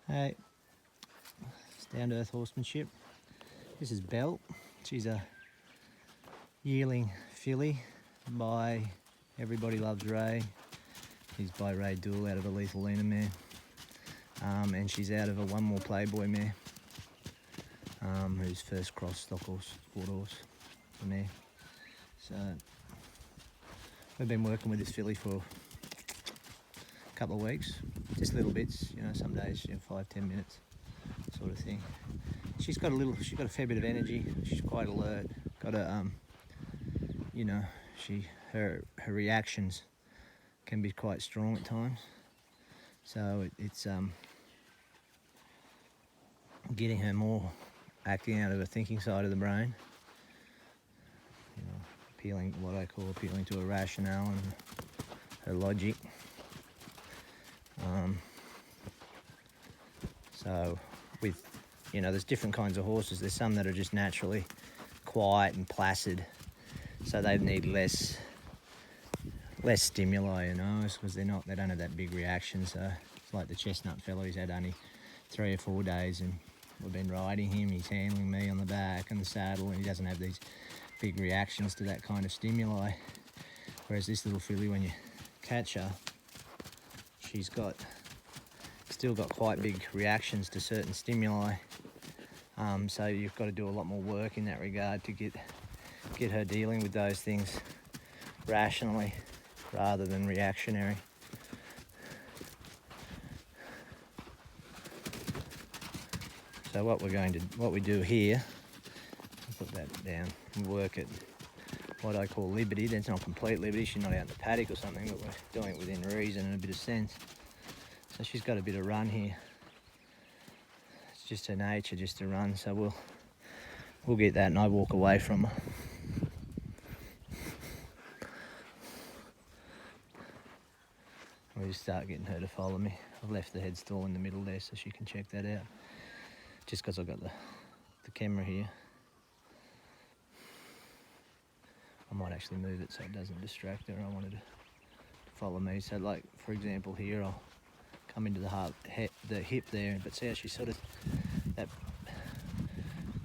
Hey, it's down to Earth Horsemanship. This is Belle. She's a yearling filly by Everybody Loves Ray. She's by Ray Dool out of a Lethal Lena mare. And she's out of a One More Playboy mare, who's first cross stock horse, sport horse mare. So we've been working with this filly for a couple of weeks, just little bits, some days, 5-10 minutes sort of thing. She's got a fair bit of energy. She's quite alert. Got a, her reactions can be quite strong at times. So it's getting her more acting out of her thinking side of the brain. What I call appealing to her rationale and her logic. So with, there's different kinds of horses. There's some that are just naturally quiet and placid, so they need less stimuli, because they don't have that big reaction. So it's like the chestnut fella. He's had only 3 or 4 days, and we've been riding him. He's handling me on the back and the saddle, and he doesn't have these big reactions to that kind of stimuli. Whereas this little filly, when you catch her, she's still got quite big reactions to certain stimuli. So you've got to do a lot more work in that regard to get her dealing with those things rationally rather than reactionary. So what we do here, I'll put that down and work at what I call liberty. That's not complete liberty. She's not out in the paddock or something, but we're doing it within reason and a bit of sense. So she's got a bit of run here. It's just her nature just to run. So we'll get that, and I walk away from her. We just start getting her to follow me. I've left the head stall in the middle there so she can check that out. Just because I've got the camera here. I might actually move it so it doesn't distract her. I wanted to follow me. So like, for example, here I'll come into the hip there, but see how she's sort of, that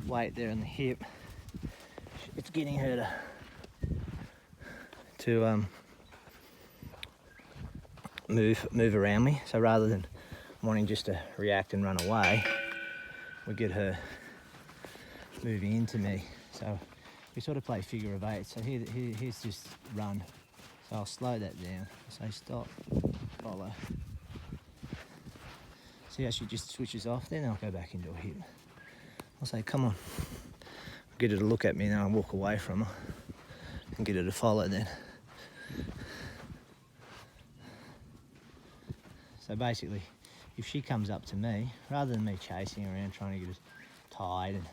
weight there in the hip, it's getting her to move around me. So rather than wanting just to react and run away, we get her moving into me. So we sort of play figure of 8. So here's just run. So I'll slow that down. Say stop, follow. See how she just switches off? Then I'll go back into a hip. I'll say, come on. Get her to look at me, and then I'll walk away from her and get her to follow then. So basically, if she comes up to me, rather than me chasing her around trying to get her tied and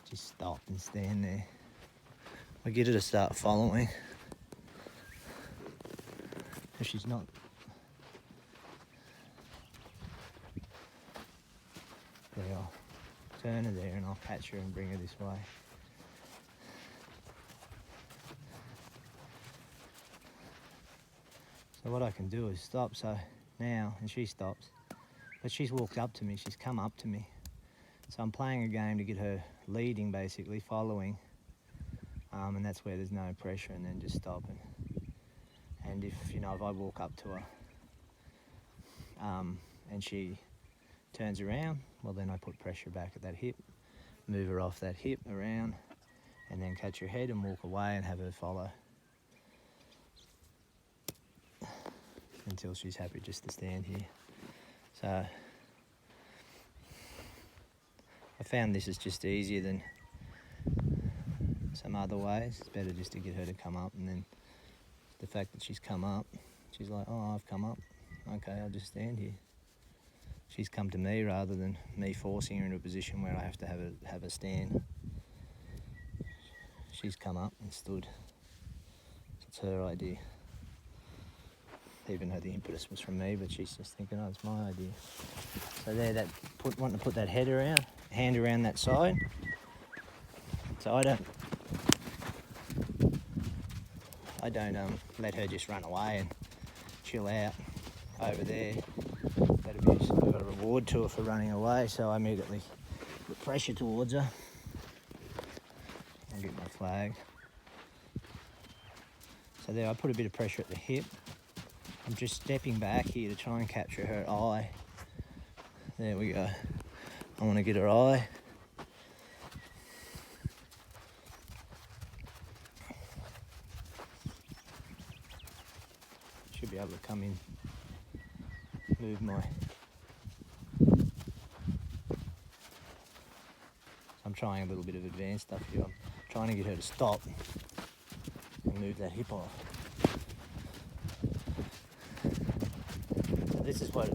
just stop and stand there, I get her to start following. If she's not, there, I'll turn her there and I'll catch her and bring her this way. So what I can do is stop. So now, and she stops, but she's walked up to me, she's come up to me. So I'm playing a game to get her leading, basically, following. And that's where there's no pressure, and then just stopping. And if I walk up to her and she turns around, well, then I put pressure back at that hip, move her off that hip around, and then catch her head and walk away and have her follow until she's happy just to stand here. So I found this is just easier than some other ways. It's better just to get her to come up, and then the fact that she's come up, she's like, oh, I've come up, okay, I'll just stand here. She's come to me rather than me forcing her into a position where I have to have a stand. She's come up and stood. It's her idea. Even though the impetus was from me, but she's just thinking, oh, it's my idea. So there, wanting to put that hand around that side. So I don't let her just run away and chill out. over there. That'd be a reward to her for running away, so I immediately put pressure towards her. I'll get my flag. So there, I put a bit of pressure at the hip. I'm just stepping back here to try and capture her eye. There we go. I want to get her eye. Should be able to come in, move my... I'm trying a little bit of advanced stuff here. I'm trying to get her to stop and move that hip off. So this is what,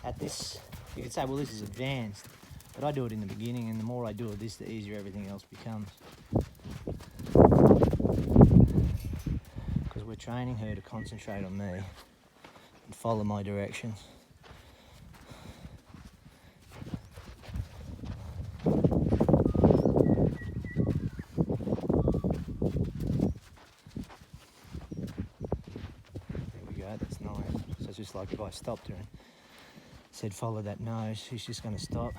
at this, you could say, well, this is advanced, but I do it in the beginning, and the more I do it, the easier everything else becomes. Because we're training her to concentrate on me and follow my directions. That's nice. So it's just like if I stopped her and said follow that nose, she's just going to stop.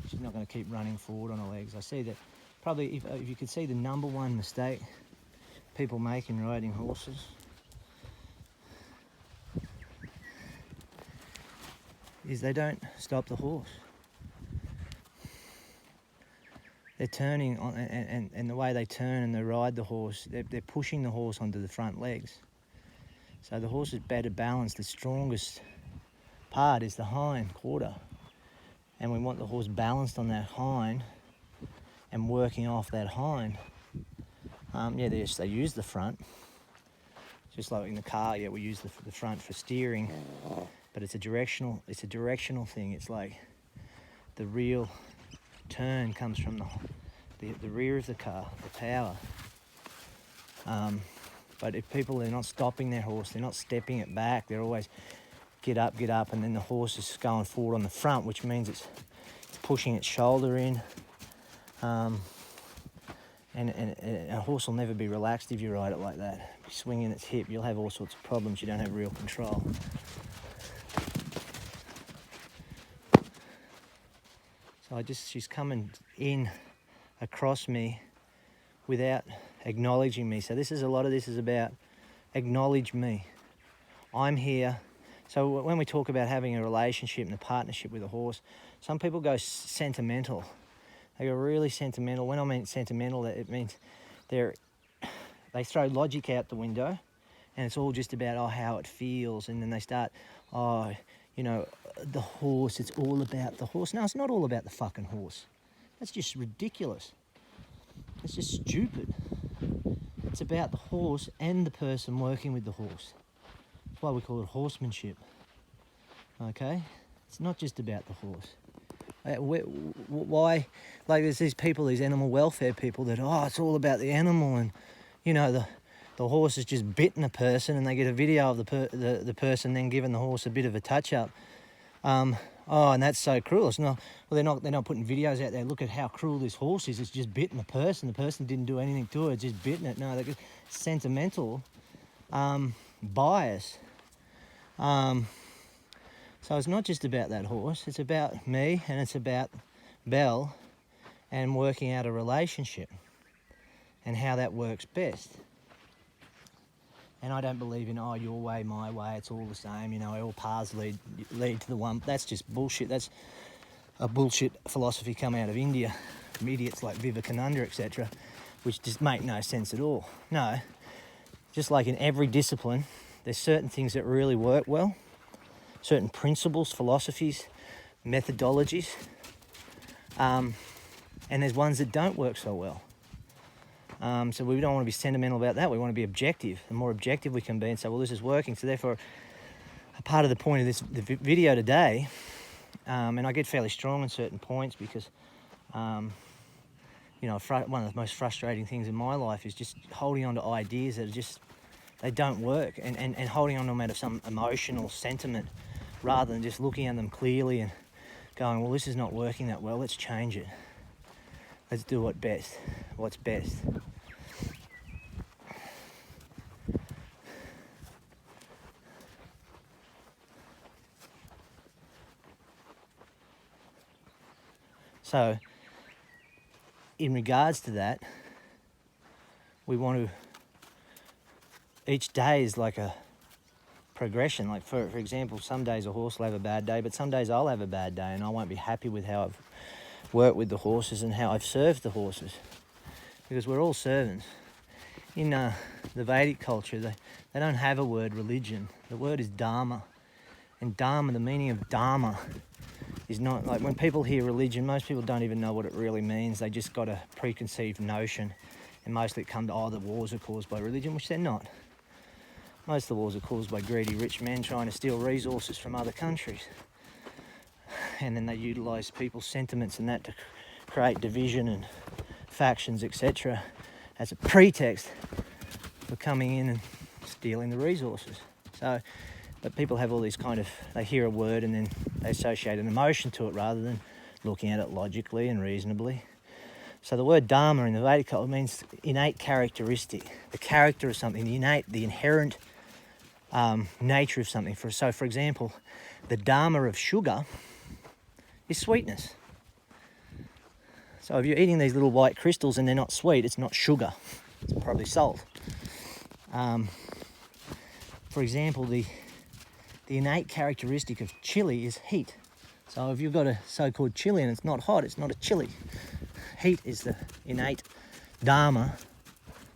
She's not going to keep running forward on her legs. I see that probably, if you could see the number one mistake people make in riding horses is they don't stop the horse. They're turning on, and the way they turn and they ride the horse, they're pushing the horse onto the front legs. So the horse is better balanced. The strongest part is the hind quarter. And we want the horse balanced on that hind and working off that hind. Yeah, they use the front. Just like in the car, yeah, we use the front for steering. But it's a directional thing. It's like the real turn comes from the rear of the car, the power. But if people are not stopping their horse, they're not stepping it back, they're always get up, and then the horse is going forward on the front, which means it's pushing its shoulder in. And a horse will never be relaxed if you ride it like that. If you're swinging its hip, you'll have all sorts of problems. You don't have real control. So she's coming in across me without acknowledging me. So a lot of this is about acknowledge me. I'm here. So when we talk about having a relationship and a partnership with a horse, some people go sentimental. They go really sentimental. When I mean sentimental, it means they throw logic out the window, and it's all just about how it feels, and then they start, the horse, it's all about the horse. No, it's not all about the fucking horse. That's just ridiculous. It's just stupid. It's about the horse and the person working with the horse. That's why we call it horsemanship. Okay? It's not just about the horse. Why? Like there's these people, these animal welfare people that, it's all about the animal, and, the horse has just bitten a person, and they get a video of the person then giving the horse a bit of a touch-up. And that's so cruel. It's not, well, they're not putting videos out there. Look at how cruel this horse is. It's just bitten the person. The person didn't do anything to it. It's just bitten it. No, they're sentimental bias. So it's not just about that horse. It's about me, and it's about Belle, and working out a relationship and how that works best. And I don't believe in, your way, my way, it's all the same, all paths lead to the one. That's just bullshit. That's a bullshit philosophy come out of India from idiots like Vivekananda, etc., which just make no sense at all. No, just like in every discipline, there's certain things that really work well, certain principles, philosophies, methodologies, and there's ones that don't work so well. So we don't want to be sentimental about that. We want to be objective. The more objective we can be and say, well, this is working. So therefore, a part of the point of the video today, and I get fairly strong on certain points because, one of the most frustrating things in my life is just holding on to ideas that are just, they don't work, and holding on to them out of some emotional sentiment rather than just looking at them clearly and going, well, this is not working that well. Let's change it. Let's do what's best. So in regards to that, we want to, each day is like a progression. Like for example, some days a horse will have a bad day, but some days I'll have a bad day and I won't be happy with how I've worked with the horses and how I've served the horses, because we're all servants. In the Vedic culture, they don't have a word religion. The word is dharma. And dharma, the meaning of dharma is not, like when people hear religion, most people don't even know what it really means. They just got a preconceived notion, and mostly it comes to, oh, the wars are caused by religion, which they're not. Most of the wars are caused by greedy rich men trying to steal resources from other countries. And then they utilise people's sentiments and that to create division and factions, etc., as a pretext for coming in and stealing the resources. So, but people have all these kind of, they hear a word and then they associate an emotion to it rather than looking at it logically and reasonably. So the word dharma in the Vedic culture means innate characteristic, the character of something, the innate, the inherent nature of something. So for example, the dharma of sugar is sweetness. So if you're eating these little white crystals and they're not sweet, it's not sugar, it's probably salt. For example, the innate characteristic of chili is heat. So if you've got a so-called chili and it's not hot, it's not a chili. Heat is the innate dharma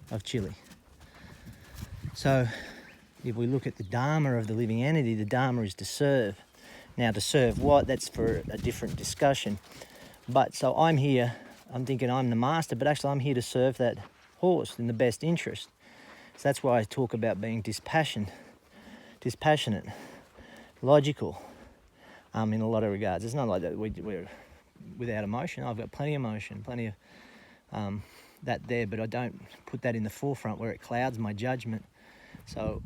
of chili. So if we look at the dharma of the living entity, the dharma is to serve. Now to serve what? That's for a different discussion. But so I'm here, I'm thinking I'm the master, but actually I'm here to serve that horse in the best interest. So that's why I talk about being dispassionate, logical, in a lot of regards. It's not like that we're without emotion. I've got plenty of emotion, plenty of that there, but I don't put that in the forefront where it clouds my judgment. So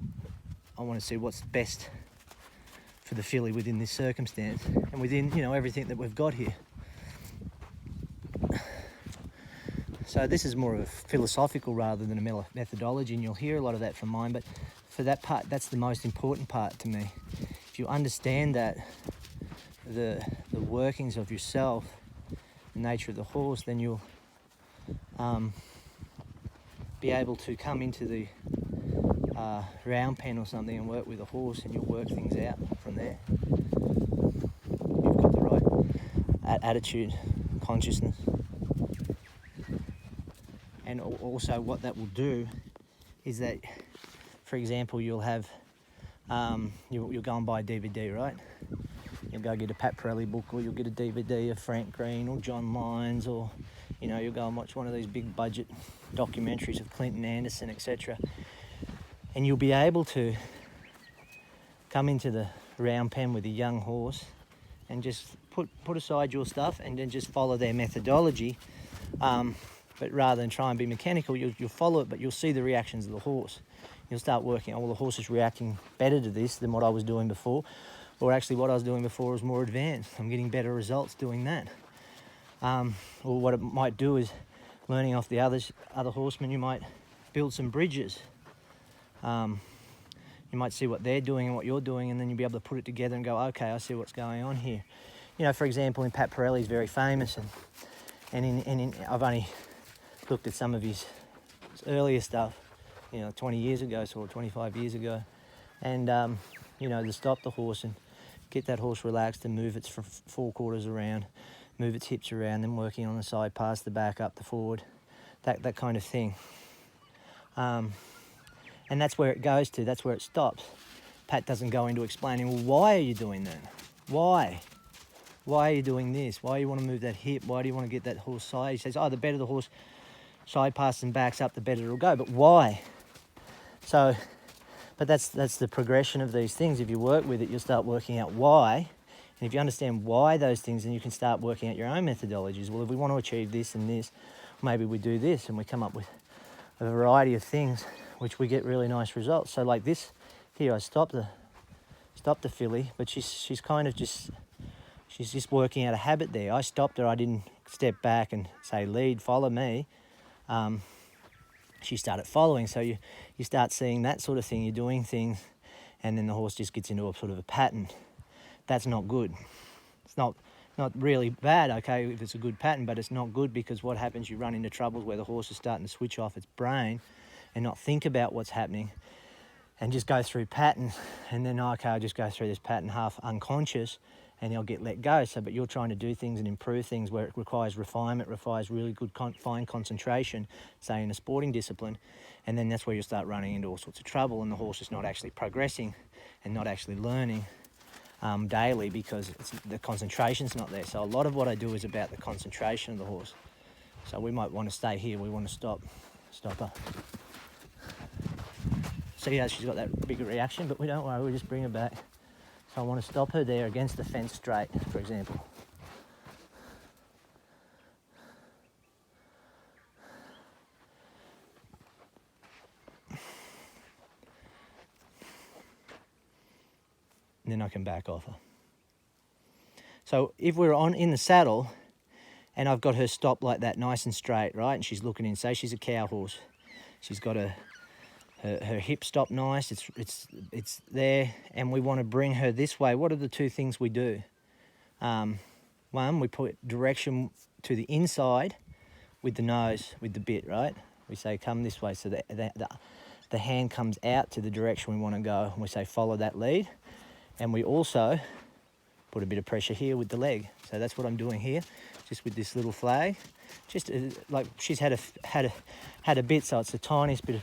I want to see what's best for the filly within this circumstance and within, you know, everything that we've got here. So this is more of a philosophical rather than a methodology, and you'll hear a lot of that from mine, but for that part, that's the most important part to me. If you understand that, the workings of yourself, the nature of the horse, then you'll be able to come into the round pen or something and work with a horse, and you'll work things out from there. You've got the right attitude, consciousness. And also what that will do is that, for example, you'll have, you'll go and buy a DVD, right? You'll go get a Pat Pirelli book, or you'll get a DVD of Frank Green or John Lyons, or, you know, you'll go and watch one of these big budget documentaries of Clinton Anderson, etc. And you'll be able to come into the round pen with a young horse and just put aside your stuff and then just follow their methodology. But rather than try and be mechanical, you'll follow it, but you'll see the reactions of the horse. You'll start working, oh, well, the horse is reacting better to this than what I was doing before, or actually what I was doing before was more advanced. I'm getting better results doing that. Or what it might do is, learning off the other horsemen, you might build some bridges. You might see what they're doing and what you're doing, and then you'll be able to put it together and go, okay, I see what's going on here. You know, for example, in Pat Pirelli, he's very famous, and I've only looked at some of his earlier stuff, you know, 20 years ago, or 25 years ago, and you know, to stop the horse and get that horse relaxed and move its forequarters around, move its hips around, then working on the side, pass the back up the forward, that kind of thing. And that's where it goes to, that's where it stops. Pat doesn't go into explaining, well, why are you doing that? Why? Why are you doing this? Why do you want to move that hip? Why do you want to get that horse side? He says, oh, the better the horse side passes and backs up, the better it'll go. But why? So, but that's the progression of these things. If you work with it, you'll start working out why. And if you understand why those things, then you can start working out your own methodologies. Well, if we want to achieve this and this, maybe we do this, and we come up with a variety of things which we get really nice results. So like this here, I stopped the filly, but she's kind of just, she's just working out a habit there. I stopped her, I didn't step back and say, lead, follow me. She started following, so you start seeing that sort of thing. You're doing things, and then the horse just gets into a sort of a pattern. That's not good. It's not really bad, okay, if it's a good pattern, but it's not good because what happens, you run into troubles where the horse is starting to switch off its brain and not think about what's happening and just go through patterns, and then, okay, I'll just go through this pattern half unconscious and they'll get let go. So, but you're trying to do things and improve things where it requires refinement, requires really good fine concentration, say in a sporting discipline, and then that's where you start running into all sorts of trouble and the horse is not actually progressing and not actually learning daily because the concentration's not there. So a lot of what I do is about the concentration of the horse. So we might want to stay here, we want to stop her. See how she's got that bigger reaction, but we don't worry, we'll just bring her back. So I want to stop her there against the fence straight, for example. And then I can back off her. So if we're in the saddle and I've got her stopped like that, nice and straight, right? And she's looking in, say she's a cow horse. She's got her hip stopped nice, it's there, and we want to bring her this way. What are the two things we do? One, we put direction to the inside with the nose, with the bit, right? We say come this way, so the hand comes out to the direction we want to go, and we say follow that lead. And we also put a bit of pressure here with the leg. So that's what I'm doing here, just with this little flag. Just like she's had a bit, so it's the tiniest bit of.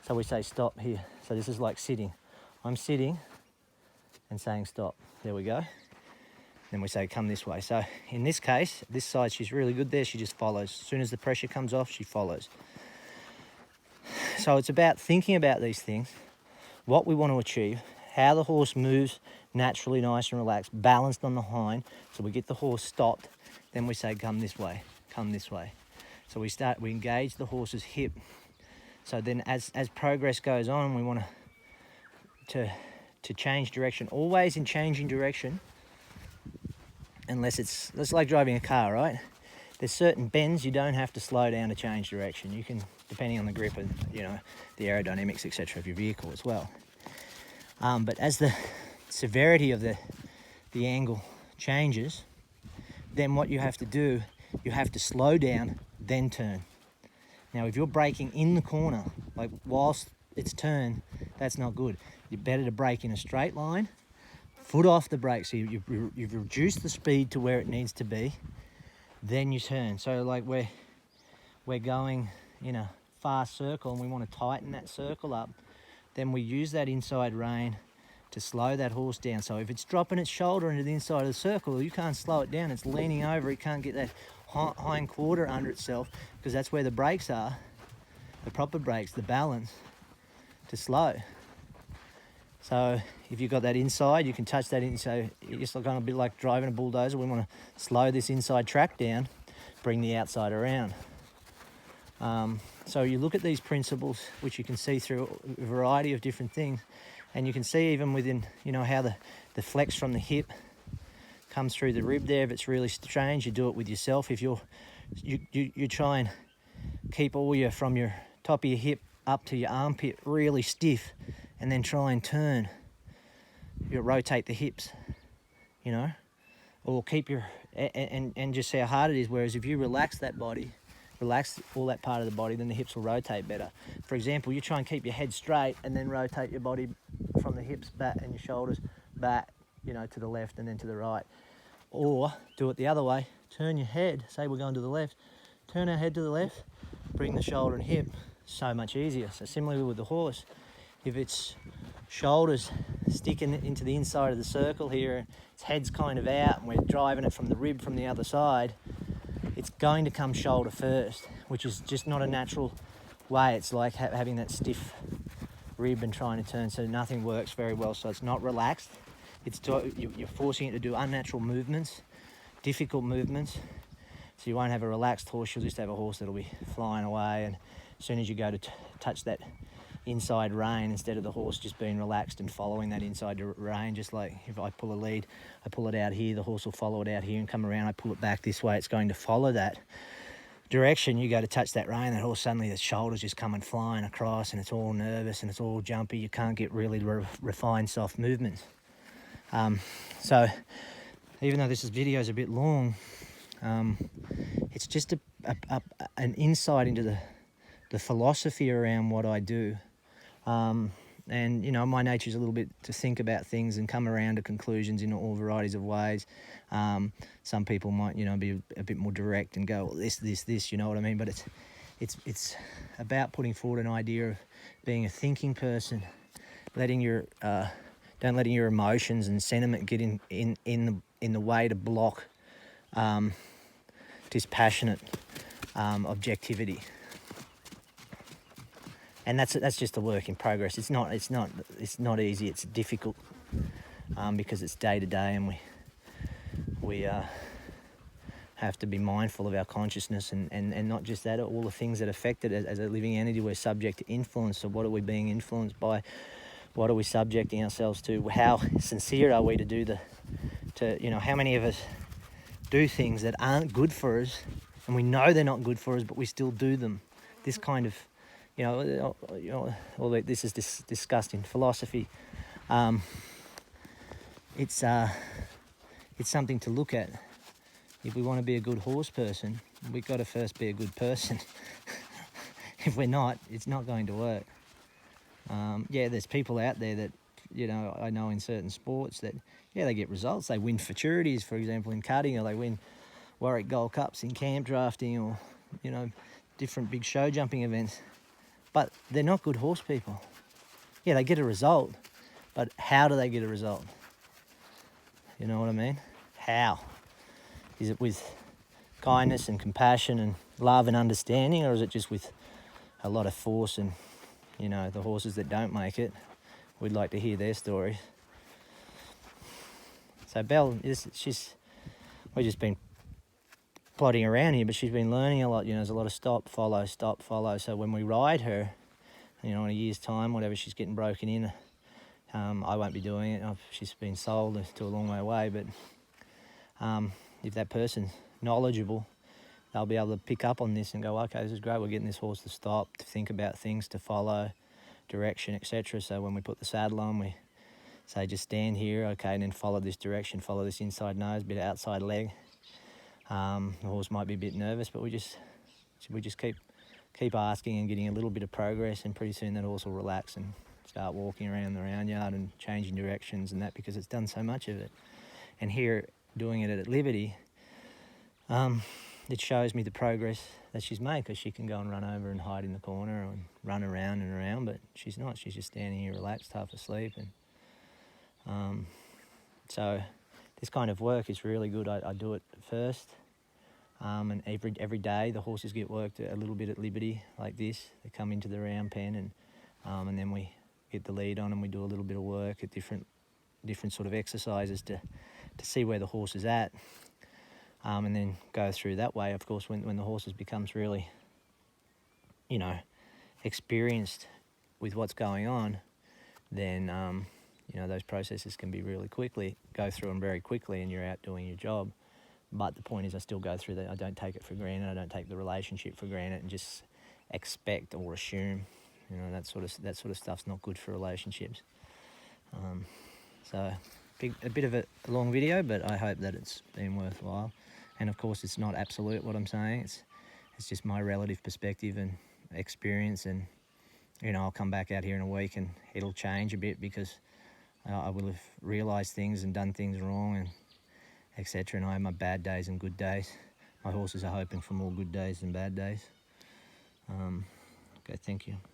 So we say stop here. So this is like sitting. I'm sitting and saying stop. There we go. Then we say come this way. So in this case, this side, she's really good there. She just follows. As soon as the pressure comes off, she follows. So it's about thinking about these things, what we want to achieve, how the horse moves naturally, nice and relaxed, balanced on the hind. So we get the horse stopped. Then we say come this way, come this way. So we engage the horse's hip. So then as progress goes on, we want to change direction. Always in changing direction, unless it's like driving a car, right? There's certain bends you don't have to slow down to change direction. You can, depending on the grip and, you know, the aerodynamics, etc. of your vehicle as well. But as the severity of the angle changes, then what you have to do, you have to slow down, then turn. Now, if you're braking in the corner, like whilst it's turned, that's not good. You're better to brake in a straight line, foot off the brake, so you've reduced the speed to where it needs to be, then you turn. So like we're going in a fast circle and we want to tighten that circle up, then we use that inside rein to slow that horse down. So if it's dropping its shoulder into the inside of the circle, you can't slow it down. It's leaning over, it can't get that hind quarter under itself, because that's where the brakes are, the proper brakes, the balance to slow. So if you've got that inside, you can touch that in. So it's kind of a bit like driving a bulldozer. We want to slow this inside track down, bring the outside around. So you look at these principles, which you can see through a variety of different things, and you can see even within, you know, how the flex from the hip comes through the rib there. If it's really strange, you do it with yourself. If you try and keep all from your top of your hip up to your armpit really stiff, and then try and turn, you rotate the hips, you know, or keep your and just see how hard it is. Whereas if you relax that body, relax all that part of the body, then the hips will rotate better. For example, you try and keep your head straight and then rotate your body from the hips back and your shoulders back, you know, to the left and then to the right. Or do it the other way, turn your head, say we're going to the left, turn our head to the left, bring the shoulder and hip, so much easier. So similarly with the horse, if its shoulders sticking into the inside of the circle here, its head's kind of out and we're driving it from the rib from the other side, it's going to come shoulder first, which is just not a natural way. It's like having that stiff rib and trying to turn, so nothing works very well. So it's not relaxed. You're forcing it to do unnatural movements, difficult movements. So you won't have a relaxed horse, you'll just have a horse that'll be flying away, and as soon as you go to touch that inside rein, instead of the horse just being relaxed and following that inside rein, just like if I pull a lead, I pull it out here, the horse will follow it out here and come around, I pull it back this way, it's going to follow that direction. You go to touch that rein, that horse suddenly, the shoulders just coming flying across and it's all nervous and it's all jumpy. You can't get really refined soft movements. So even though this video is a bit long, it's just an insight into the philosophy around what I do. And you know, my nature is a little bit to think about things and come around to conclusions in all varieties of ways. Some people might, you know, be a bit more direct and go, well, this, you know what I mean? But it's about putting forward an idea of being a thinking person, letting your don't letting your emotions and sentiment get in the way to block dispassionate objectivity. And that's just a work in progress. It's not easy. It's difficult because it's day to day, and we have to be mindful of our consciousness and not just that, all the things that affect it. As a living entity, we're subject to influence. So what are we being influenced by? What are we subjecting ourselves to? How sincere are we to do you know, how many of us do things that aren't good for us, and we know they're not good for us, but we still do them? This kind of, you know, all this is discussed in philosophy. It's something to look at. If we want to be a good horse person, we've got to first be a good person. If we're not, it's not going to work. Yeah, there's people out there that, you know, I know in certain sports that, yeah, they get results. They win futurities, for example, in cutting, or they win Warwick Gold Cups in camp drafting, or, you know, different big show jumping events. But they're not good horse people. Yeah, they get a result, but how do they get a result? You know what I mean? How? Is it with kindness and compassion and love and understanding, or is it just with a lot of force? And, you know, the horses that don't make it, we'd like to hear their stories. So Belle, we've just been plodding around here, but she's been learning a lot. You know, there's a lot of stop, follow, stop, follow. So when we ride her, you know, in a year's time, whatever, she's getting broken in, I won't be doing it. She's been sold to a long way away, but if that person's knowledgeable, they'll be able to pick up on this and go, okay, this is great, we're getting this horse to stop, to think about things, to follow direction, etc. So when we put the saddle on, we say just stand here, okay, and then follow this direction, follow this inside nose, bit of outside leg. The horse might be a bit nervous, but we just keep asking and getting a little bit of progress, and pretty soon that horse will relax and start walking around the round yard and changing directions and that, because it's done so much of it. And here, doing it at liberty, it shows me the progress that she's made, because she can go and run over and hide in the corner and run around and around, but she's not. She's just standing here relaxed, half asleep. And so this kind of work is really good. I do it first, and every day the horses get worked a little bit at liberty like this. They come into the round pen, and then we get the lead on, and we do a little bit of work at different sort of exercises to see where the horse is at, and then go through that way. Of course, when the horse becomes really, you know, experienced with what's going on, then you know, those processes can be go through them very quickly, and you're out doing your job. But the point is, I still go through that. I don't take it for granted. I don't take the relationship for granted and just expect or assume. You know, that sort of stuff's not good for relationships. So a bit of a long video, but I hope that it's been worthwhile. And of course, it's not absolute what I'm saying. It's just my relative perspective and experience. And, you know, I'll come back out here in a week and it'll change a bit, because I will have realised things and done things wrong, and etc. And I have my bad days and good days. My horses are hoping for more good days than bad days. Okay, thank you.